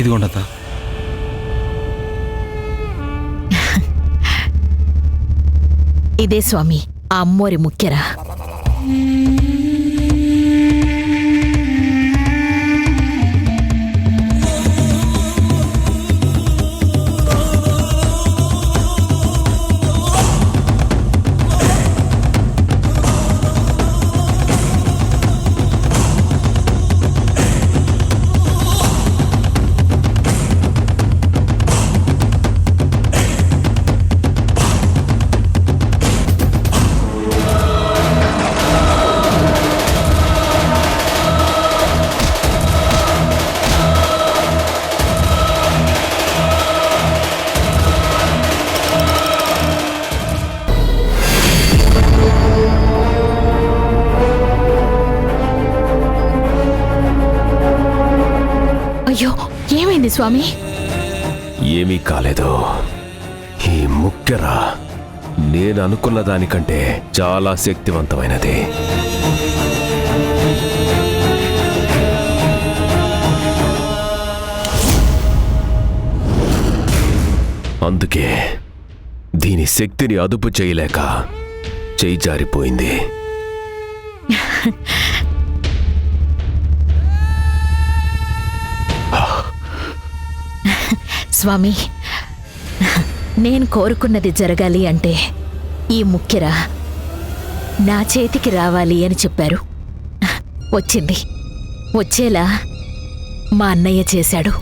ఇదిగోండి అత్త. ఇదే స్వామి ఆ అమ్మోరి ముక్కెర. అయ్యో, ఏమైంది స్వామి? ఏమీ కాలేదు. ఈ ముక్కెర నేను అనుకున్న దానికంటే చాలా శక్తివంతమైనది. అందుకే దీని శక్తిని అదుపు చేయలేక చేయి జారిపోయింది. స్వామి, నేను కోరుకున్నది జరగాలి అంటే ఈ ముక్కెర నా చేతికి రావాలి అని చెప్పారు. వచ్చింది. వచ్చేలా మా అన్నయ్య చేశాడు.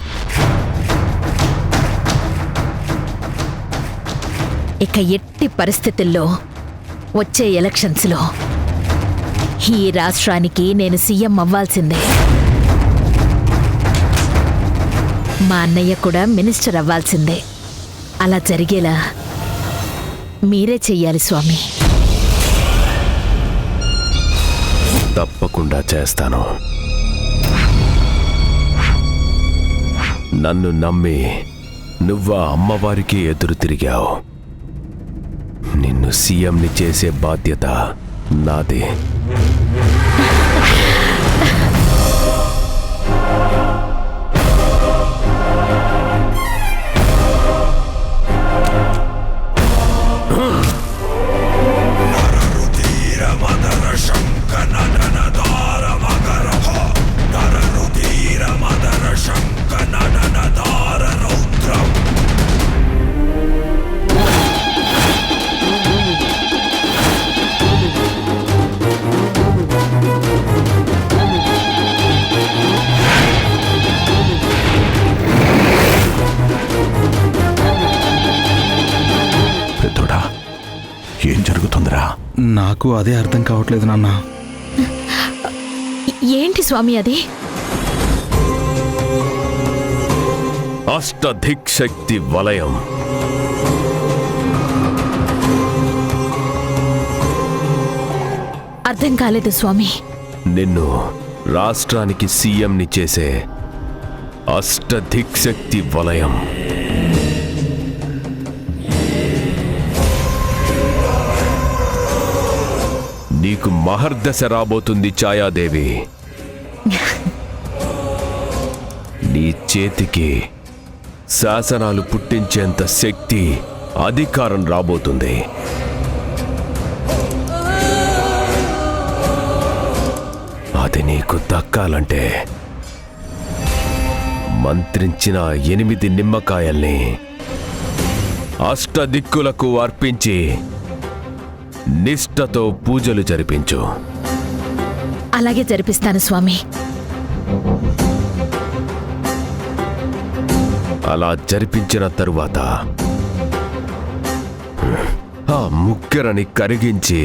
ఇక ఎట్టి పరిస్థితుల్లో వచ్చే ఎలక్షన్స్లో ఈ రాష్ట్రానికి నేను సీఎం అవ్వాల్సిందే. మా అన్నయ్య కూడా మినిస్టర్ అవ్వాల్సిందే. అలా జరిగేలా మీరే చెయ్యాలి స్వామి. తప్పకుండా చేస్తాను. నన్ను నమ్మి నువ్వా అమ్మవారికి ఎదురు తిరిగావు. నిన్ను సీఎంని చేసే బాధ్యత నాదే. ఏం జరుగుతుందిరా? నాకు అదే అర్థం కావట్లేదు నాన్న. ఏంటి స్వామి అది? అష్టదిక్శక్తి వలయం. అర్థం కాలేదు స్వామి. నిన్ను రాష్ట్రానికి సీఎంని చేసే అష్టదిక్శక్తి వలయం. నీకు మహర్దశ రాబోతుంది ఛాయాదేవి. నీ చేతికి శాసనాలు పుట్టించేంత శక్తి, అధికారం రాబోతుంది. అది నీకు దక్కాలంటే మంత్రించిన 8 నిమ్మకాయల్ని అష్టదిక్కులకు అర్పించి నిష్ఠతో పూజలు జరిపించు. అలాగే జరిపిస్తాను స్వామి. అలా జరిపించిన తరువాత ఆ ముక్కెరని కరిగించి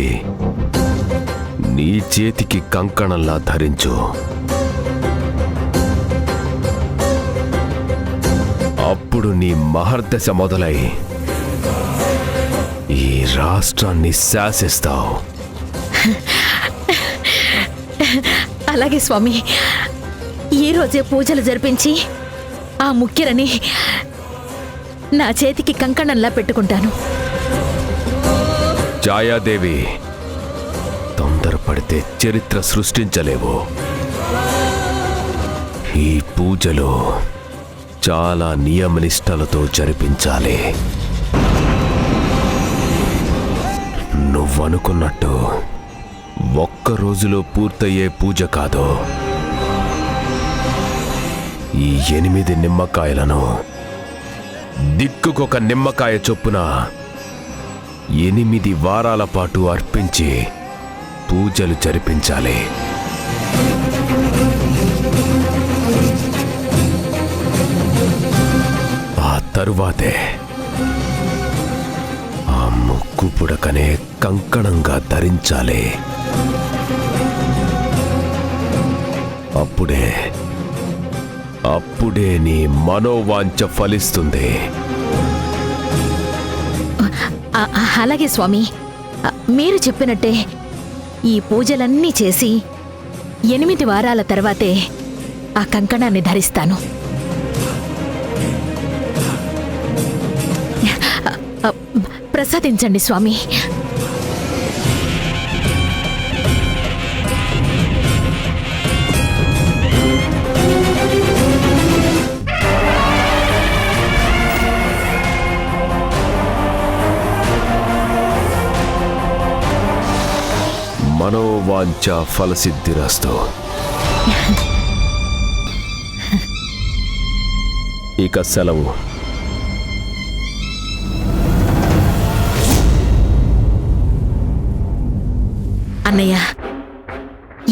నీ చేతికి కంకణంలా ధరించు. అప్పుడు నీ మహర్దశ మొదలై ఈ రాష్ట్రాన్ని శాసిస్తావు. అలాగే స్వామి. ఈరోజే పూజలు జరిపించి ఆ ముక్కెరని నా చేతికి కంకణంలా పెట్టుకుంటాను. ఛాయాదేవి, తొందరపడితే చరిత్ర సృష్టించలేవు. ఈ పూజలో చాలా నియమనిష్టలతో జరిపించాలి. నువ్వనుకున్నట్టు ఒక్క రోజులో పూర్తయ్యే పూజ కాదు. ఈ 8 నిమ్మకాయలను దిక్కుకొక నిమ్మకాయ చొప్పున 8 వారాల పాటు అర్పించి పూజలు జరిపించాలి. ఆ తరువాతే ఆ ముక్కు పుడకనే కంకణంగా ధరించాలి. అప్పుడే నీ మనోవాంఛ ఫలిస్తుంది. అలాగే స్వామి, మీరు చెప్పినట్టే ఈ పూజలన్నీ చేసి 8 వారాల తర్వాతే ఆ కంకణాన్ని ధరిస్తాను. ప్రసాదించండి స్వామి. మనోవాంఛ ఫలసిద్ధిరస్తు. ఇక సెలవు. అన్నయ్య,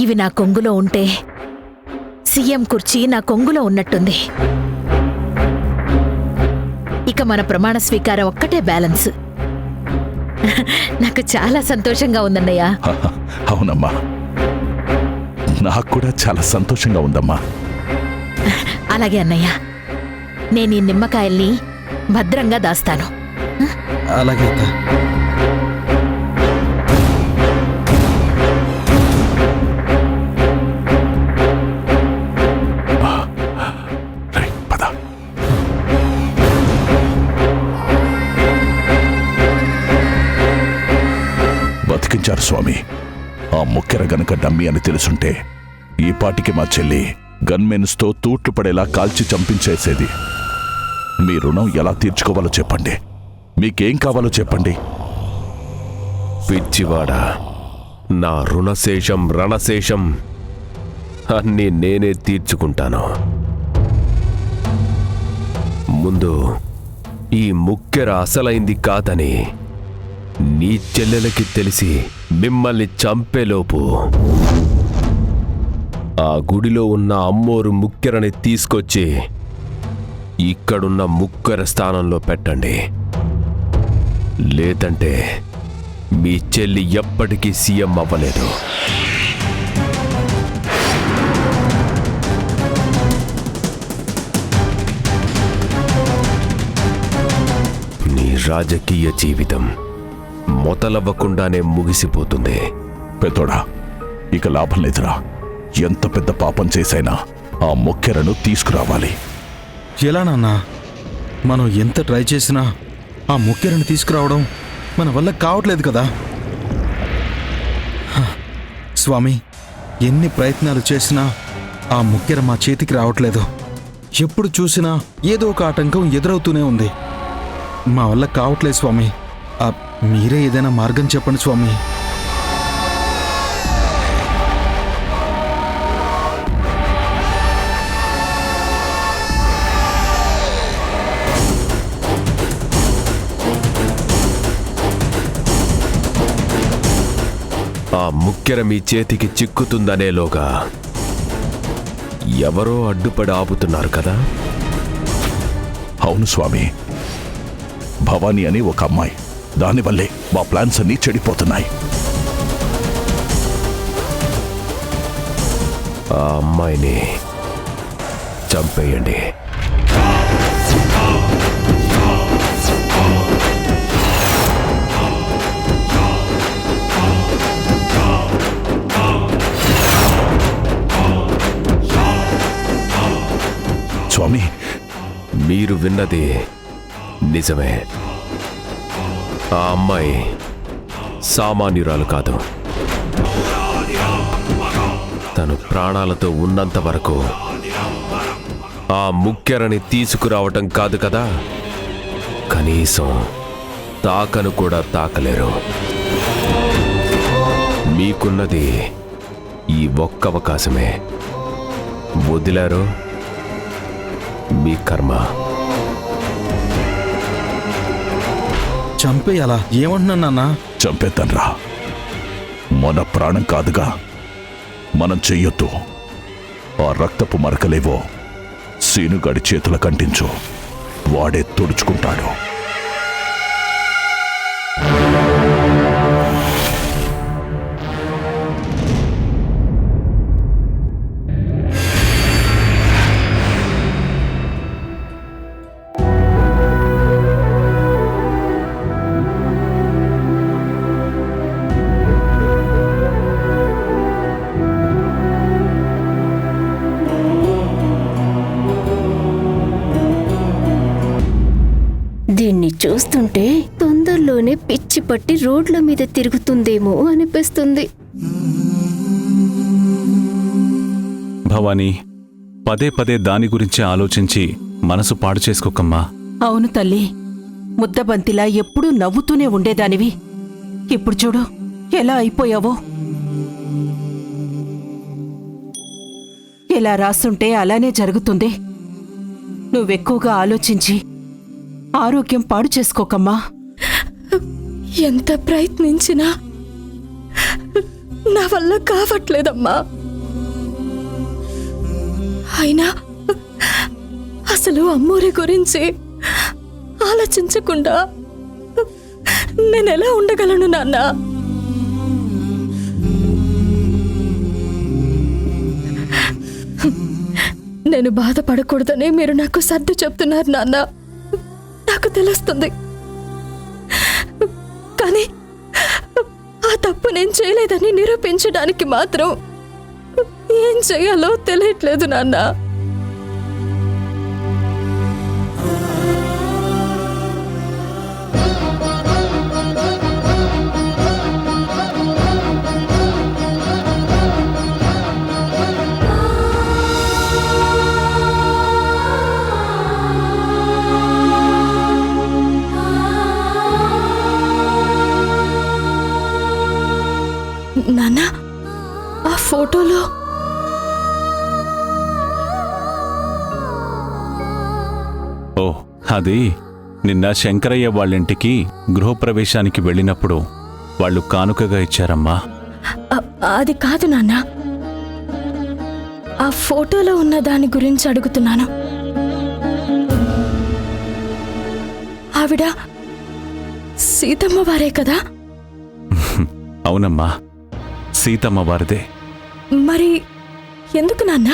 ఇవి నా కొంగులో ఉంటే సీఎం కుర్చీ నా కొంగులో ఉన్నట్టుంది. ఇక మన ప్రమాణ స్వీకారం ఒక్కటే బ్యాలెన్స్. నాకు చాలా సంతోషంగా ఉందన్నయ్య. అవునమ్మా, నాకు కూడా చాలా సంతోషంగా ఉందమ్మా. అలాగే అన్నయ్య, నేను ఈ నిమ్మకాయల్ని భద్రంగా దాస్తాను. అలాగే అత్త. పద. బతికించారు స్వామి. ఆ ముక్కెర గనక డమ్మి అని తెలుసుంటే ఈ పాటికి మా చెల్లి గన్మెన్స్తో తూట్లు పడేలా కాల్చి చంపించేసేది. మీ రుణం ఎలా తీర్చుకోవాలో చెప్పండి. మీకేం కావాలో చెప్పండి. పిచ్చివాడా, నా రుణశేషం రణశేషం అన్నీ నేనే తీర్చుకుంటాను. ముందు ఈ ముక్కెర అసలైంది కాదని నీ చెల్లెలకి తెలిసి మిమ్మల్ని చంపేలోపు ఆ గుడిలో ఉన్న అమ్మోరు ముక్కెరని తీసుకొచ్చి ఇక్కడున్న ముక్కెర స్థానంలో పెట్టండి. లేదంటే మీ చెల్లి ఎప్పటికీ సీఎం అవ్వలేదు. నీ రాజకీయ జీవితం మొదలవ్వకుండానే ముగిసిపోతుంది. పెద్దోడా, ఇక లాభం లేదురా. ఎంత పెద్ద పాపం చేసైనా ఆ ముక్కెరను తీసుకురావాలి. ఎలా నాన్నా? మనం ఎంత ట్రై చేసినా ఆ ముక్కెరని తీసుకురావడం మన వల్ల కావట్లేదు కదా. స్వామి, ఎన్ని ప్రయత్నాలు చేసినా ఆ ముక్కెర మా చేతికి రావట్లేదు. ఎప్పుడు చూసినా ఏదో ఒక ఆటంకం ఎదురవుతూనే ఉంది. మా వల్ల కావట్లేదు స్వామి. మీరే ఏదైనా మార్గం చెప్పండి స్వామి. ఆ ముక్కెర మీ చేతికి చిక్కుతుందనేలోగా ఎవరో అడ్డుపడి ఆపుతున్నారు కదా. అవును స్వామి, భవానీ అని ఒక అమ్మాయి. దానివల్లే మా ప్లాన్స్ అన్నీ చెడిపోతున్నాయి. ఆ అమ్మాయిని చంపేయండి. స్వామి, మీరు విన్నది నిజమే. ఆ అమ్మాయి సామాన్యురాలు కాదు. తను ప్రాణాలతో ఉన్నంత వరకు ఆ ముక్కెరని తీసుకురావటం కాదు కదా, కనీసం తాకను కూడా తాకలేరు. మీకున్నది ఈ ఒక్క అవకాశమే. వదిలారో మీ కర్మ. చంపేయాలా? ఏమంటున్నా నాన్న? చంపేద్దాన్రా. మన ప్రాణం కాదుగా, మనం చెయ్యొద్దు. ఆ రక్తపు మరకలేవో సీనుగాడి చేతుల కంటించు, వాడే తుడుచుకుంటాడు. దీన్ని చూస్తుంటే తొందరలోనే పిచ్చి పట్టి రోడ్ల మీద తిరుగుతుందేమో అనిపిస్తుంది. భవానీ, పదే పదే దాని గురించి ఆలోచించి మనసు పాడు చేసుకోకమ్మా. అవును తల్లి, ముద్దబంతిలా ఎప్పుడూ నవ్వుతూనే ఉండేదానివి. ఇప్పుడు చూడు ఎలా అయిపోయావో. ఎలా రాస్తుంటే అలానే జరుగుతుంది. నువ్వెక్కువగా ఆలోచించి ఆరోగ్యం పాడు చేసుకోకమ్మా. ఎంత ప్రయత్నించినా నా వల్ల కావట్లేదమ్మా. అయినా అసలు అమ్మోరి గురించి ఆలోచించకుండా నేనెలా ఉండగలను నాన్న? నేను బాధపడకూడదని మీరు నాకు సర్ది చెప్తున్నారు నాన్న, నాకు తెలుస్తుంది. కానీ ఆ తప్పు నేను చేయలేదని నిరూపించడానికి మాత్రం ఏం చేయాలో తెలియట్లేదు నాన్న. నాన్న, ఆ ఫోటోలో ఓ, అది నిన్న శంకరయ్య వాళ్ళింటికి గృహప్రవేశానికి వెళ్ళినప్పుడు వాళ్ళు కానుకగా ఇచ్చారమ్మా. అది కాదు నాన్న, ఆ ఫోటోలో ఉన్న దాని గురించి అడుగుతున్నాను. ఆవిడ సీతమ్మ వారే కదా? అవునమ్మా, సీతమ్మ వారిదే. మరి ఎందుకు నాన్న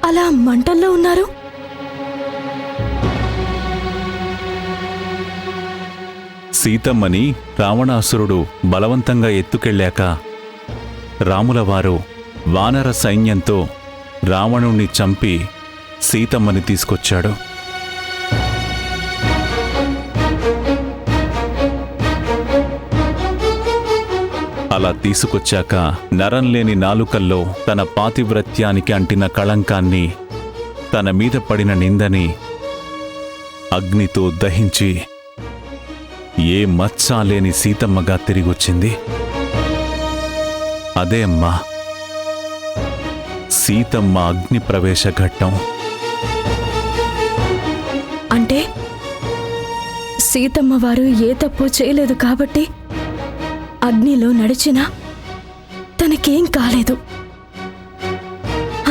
అలా మంటల్లో ఉన్నారు? సీతమ్మని రావణాసురుడు బలవంతంగా ఎత్తుకెళ్ళాక రాములవారు వానర సైన్యంతో రావణుణ్ణి చంపి సీతమ్మని తీసుకొచ్చాడు. అలా తీసుకొచ్చాక నరంలేని నాలుకల్లో తన పాతివ్రత్యానికి అంటిన కళంకాన్ని, తన మీద పడిన నిందని అగ్నితో దహించి ఏ మచ్చా లేని సీతమ్మగా తిరిగొచ్చింది. అదే అమ్మా సీతమ్మ అగ్ని ప్రవేశ ఘట్టం. అంటే సీతమ్మ వారు ఏ తప్పు చేయలేదు కాబట్టి అగ్నిలో నడిచినా తనకేం కాలేదు,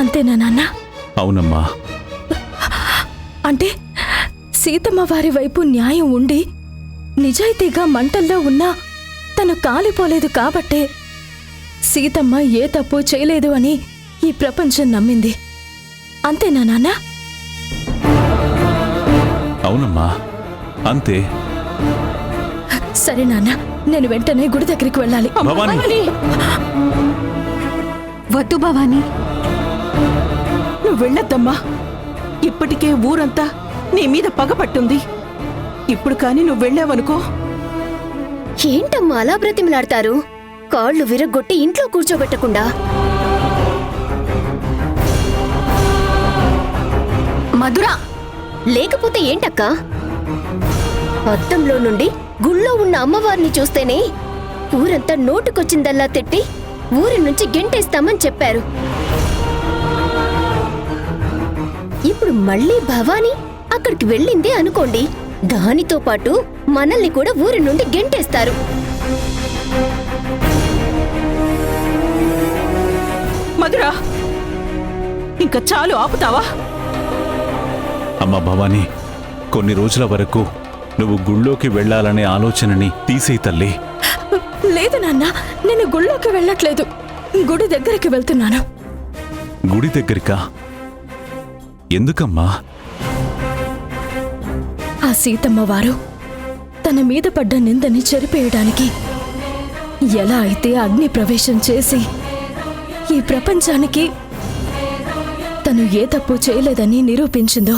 అంతేనా నాన్న? అవునమ్మా. అంటే సీతమ్మ వారి వైపు న్యాయం ఉండి నిజాయితీగా మంటల్లో ఉన్నా తను కాలిపోలేదు కాబట్టే సీతమ్మ ఏ తప్పు చేయలేదు అని ఈ ప్రపంచం నమ్మింది, అంతేనా నాన్న? అవునమ్మా, అంతే. సరే నాన్న, నేను వెంటనే గుడి దగ్గరికి వెళ్ళాలి. భవానీ! వద్దు భవానీ, నువ్వు వెళ్ళొద్దమ్మా. ఇప్పటికే ఊరంతా నీ మీద పగపట్టుంది. ఇప్పుడు కాని నువ్వు వెళ్ళావనుకో. ఏంటమ్మా అలా బ్రతిమలాడతారు? కాళ్ళు విరగ్గొట్టి ఇంట్లో కూర్చోబెట్టకుండా. మధుర లేకపోతే ఏంటక్కా? అద్దంలో నుండి గుళ్ళో ఉన్న అమ్మవారిని చూస్తేనే ఊరంతా నోటుకొచ్చిందల్లా తిట్టి ఊరి నుంచి గెంటేస్తామని చెప్పారు. ఇప్పుడు మళ్ళీ భవానీ అక్కడికి వెళ్ళింది అనుకోండి, దానితో పాటు మనల్ని కూడా ఊరి నుండి గెంటేస్తారు. మధురా, ఇంకా చాలు, ఆపుతావా? అమ్మ భవానీ, కొన్ని రోజుల వరకు నువ్వు గుళ్ళోకి వెళ్ళాలనే ఆలోచనని తీసేయి తల్లి. లేదు నాన్న, నేను గుళ్ళోకి వెళ్ళట్లేదు, గుడి దగ్గరికి వెళ్తున్నాను. గుడి దగ్గరికా? ఎందుకమ్మా? ఆ సీతమ్మ వారు తన మీద పడ్డ నిందని చెరిపేయడానికి ఎలా అయితే అగ్ని ప్రవేశం చేసి ఈ ప్రపంచానికి తను ఏ తప్పు చేయలేదని నిరూపించిందో,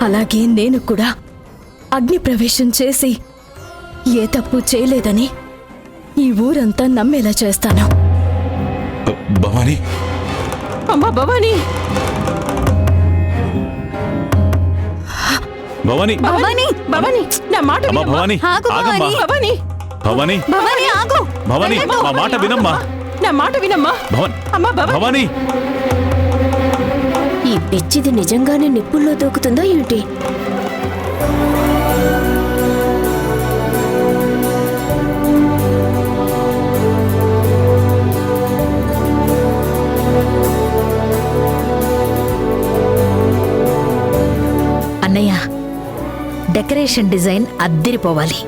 అలాగే నేను కూడా అగ్ని ప్రవేశం చేసి ఏ తప్పు చేయలేదని ఈ ఊరంతా నమ్మేలా చేస్తాను. భవానీ, అమ్మా భవానీ, భవానీ, భవానీ, భవానీ, నా మాట అమ్మా వినమ్మా. భవానీ, ఆగమ్మా. భవానీ, భవానీ, భవానీ, ఆగు. భవానీ, మా మాట వినమ్మా. నా మాట వినమ్మా. అమ్మా భవానీ. భవానీ, ఈ పిచ్చిది నిజంగానే నిప్పుల్లో దూకుతుందో ఏంటి? అన్నయ్య, డెకరేషన్ డిజైన్ అద్దిరిపోవాలి.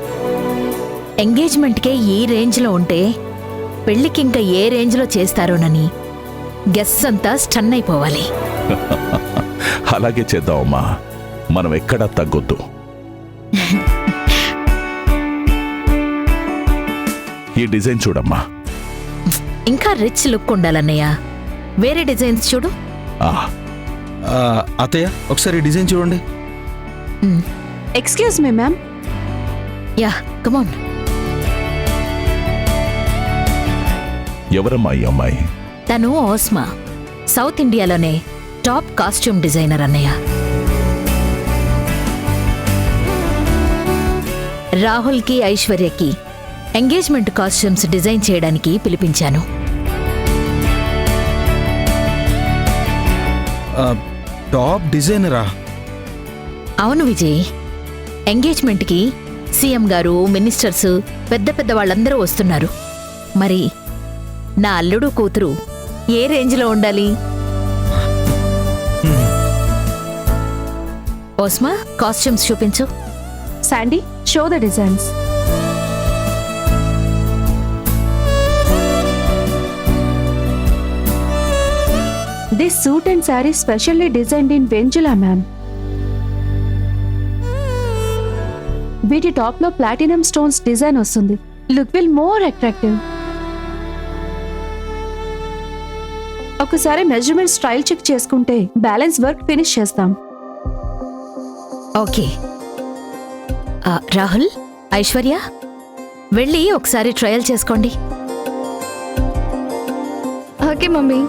ఎంగేజ్మెంట్కే ఈ రేంజ్లో ఉంటే పెళ్లికింక ఏ రేంజ్లో చేస్తారోనని గెస్ట్స్ అంతా స్టన్ అయిపోవాలి. అలాగే చేద్దామమ్మా, మనం ఎక్కడా తగ్గొద్దు. ఈ డిజైన్ చూడమ్మా. ఇంకా రిచ్ లుక్ ఉండాలన్నయ్య. వేరే డిజైన్స్ చూడు. ఆ, అత్తయ్య, ఒకసారి డిజైన్ చూడండి. Excuse me ma'am. యా, కమాన్. ఎవరమ్మా ఈ అమ్మాయి? తను ఓస్మా, సౌత్ ఇండియాలోనే టాప్ కాస్ట్యూమ్ డిజైనర్ అన్నయ్య. రాహుల్కి ఐశ్వర్యకి ఎంగేజ్మెంట్ కాస్ట్యూమ్స్ డిజైన్ చేయడానికి పిలిపించాను. టాప్ డిజైనరా? అవును విజయ్, ఎంగేజ్మెంట్కి సీఎం గారు, మినిస్టర్స్, పెద్ద పెద్ద వాళ్ళందరూ వస్తున్నారు. మరి నా అల్లుడు కూతురు ఏ రేంజ్లో ఉండాలి? ఓస్మా, కాస్ట్యూమ్స్ చూపించు. Sandy, show the designs. This suit and saree specially designed in Venjula, ma'am. వీటి టాప్ లో ప్లాటినం స్టోన్స్ డిజైన్ వస్తుంది. Look will more attractive. ఒకసారి మెజర్మెంట్ స్టైల్ చెక్ చేసుకుంటే బ్యాలెన్స్ వర్క్ ఫినిష్ చేస్తాం. ఓకే. రాహుల్, ఐశ్వర్య, వెళ్ళి ఒకసారి ట్రయల్ చేసుకోండి. Okay mummy.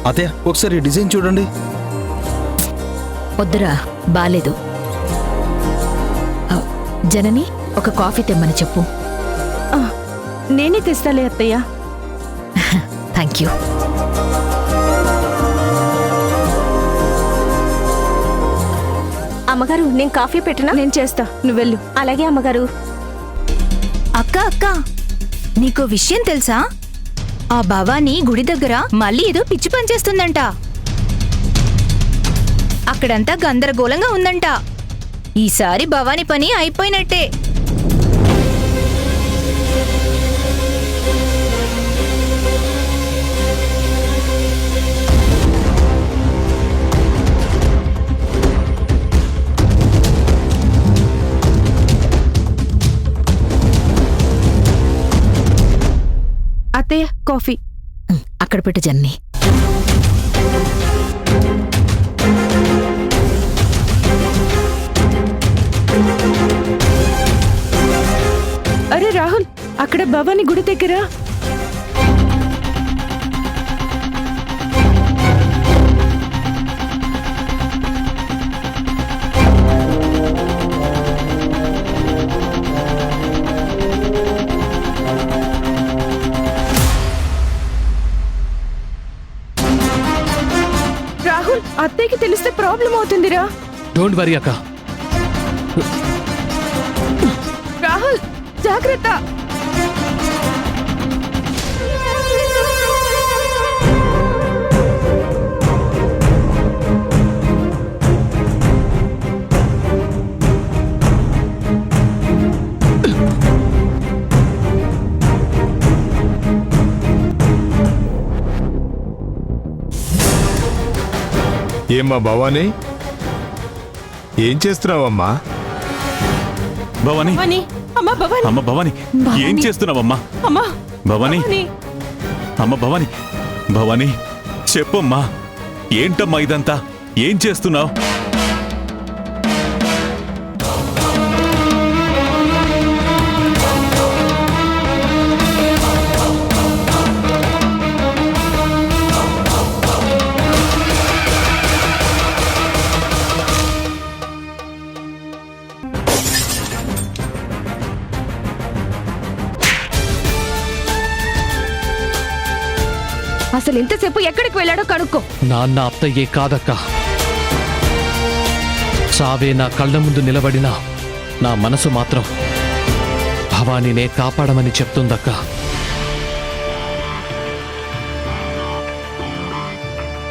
అత్తయ్య, ఒకసారి డిజైన్ చూడండి. వద్దురా, బాలేదు. జనని, ఒక కాఫీ తెమ్మని చెప్పు. నేనే తెస్తాలే అత్తయ్య. Thank you. అమ్మగారు, నేను కాఫీ పెట్టినా? నేను చేస్తా, నువ్వు వెళ్ళు. అలాగే అమ్మగారు. అక్క అక్క, నీకో విషయం తెలుసా? ఆ భవానీ గుడి దగ్గర మళ్ళీ ఏదో పిచ్చి పని చేస్తుందంట. అక్కడంతా గందరగోళంగా ఉందంట. ఈసారి భవానీ పని అయిపోయినట్టే. అత్తయ్య, కాఫీ. అక్కడ పెట్టు జన్ని. అక్కడ భవానీ గుడి దగ్గర రాహుల్, అత్తయ్యకి తెలిస్తే ప్రాబ్లం అవుతుందిరా. డోంట్ వరీ అక్క. రాహుల్, జాగ్రత్త. ఏమ్మా భవానీ, ఏం చేస్తున్నావమ్మా? భవానీ, భవానీ, అమ్మా భవానీ, అమ్మ భవానీ, ఏం చేస్తున్నావమ్మా? అమ్మా భవానీ, భవానీ. అమ్మ భవానీ, భవానీ చెప్పమ్మా, ఏంటమ్మా ఇదంతా? ఏం చేస్తున్నావు? అసలు ఇంతసేపు ఎక్కడికి వెళ్ళాడో కనుక్కో. నాన్న అత్తయ్యే కాదక్క. చావే నా కళ్ళ ముందు నిలబడినా నా మనసు మాత్రం భవానీనే కాపాడమని చెప్తుందక్క.